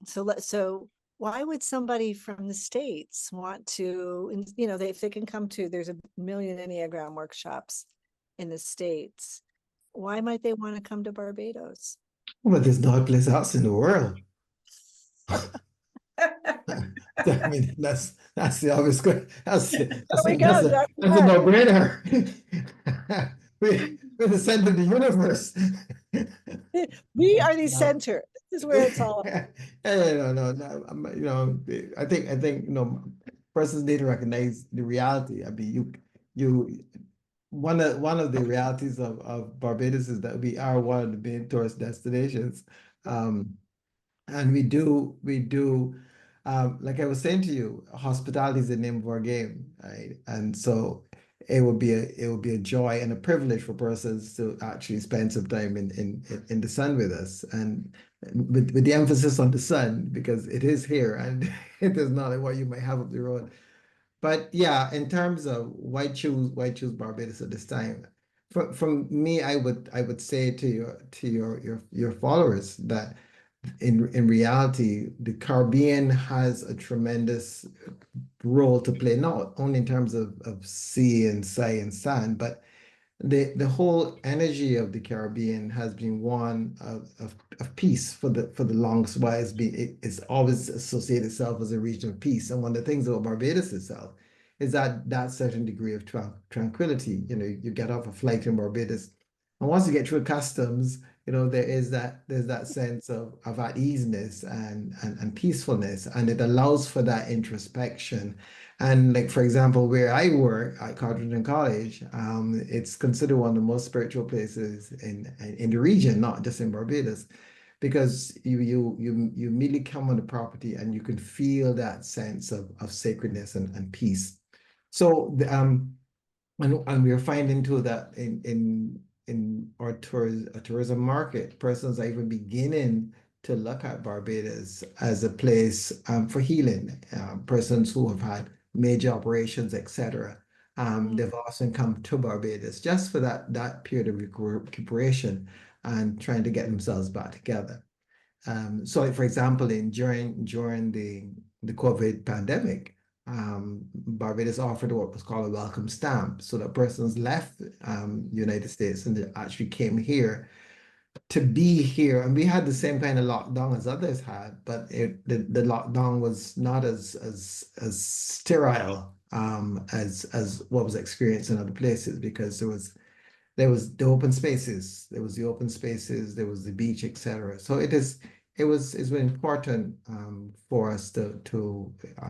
So why would somebody from the States want to, if they can come to, there's a million Enneagram workshops in the States. Why might they want to come to Barbados? Well, there's no place else in the world. I mean, that's the obvious question. That's a no-brainer. We're the center of the universe. We are the center. This is where it's all about. No. I think persons need to recognize the reality. I mean, one of the realities of Barbados is that we are one of the main tourist destinations. And we do, like I was saying to you, hospitality is the name of our game, right? And so it would be a joy and a privilege for persons to actually spend some time in the sun with us, and with the emphasis on the sun, because it is here and it is not like what you might have up the road. But yeah, in terms of why choose Barbados at this time, from me, I would say to your followers that in reality, the Caribbean has a tremendous role to play, not only in terms of sea and sand, but the whole energy of the Caribbean has been one of peace for the longest while. It's always associated itself as a region of peace. And one of the things about Barbados itself is that certain degree of tranquility. You get off a flight in Barbados, and once you get through customs, there's that sense of at easeness and peacefulness, and it allows for that introspection. And like, for example, where I work at Codrington College, it's considered one of the most spiritual places in the region, not just in Barbados, because you immediately come on the property and you can feel that sense of sacredness and peace. So and we're finding too that in our tourism market, persons are even beginning to look at Barbados as a place for healing. Persons who have had major operations, etc. They've often come to Barbados just for that period of recuperation and trying to get themselves back together. So, like, for example, during the COVID pandemic, Barbados offered what was called a welcome stamp, so that persons left United States and they actually came here to be here. And we had the same kind of lockdown as others had, but the lockdown was not as sterile as what was experienced in other places, because there was the open spaces, there was the beach, etc. So it's been important for us to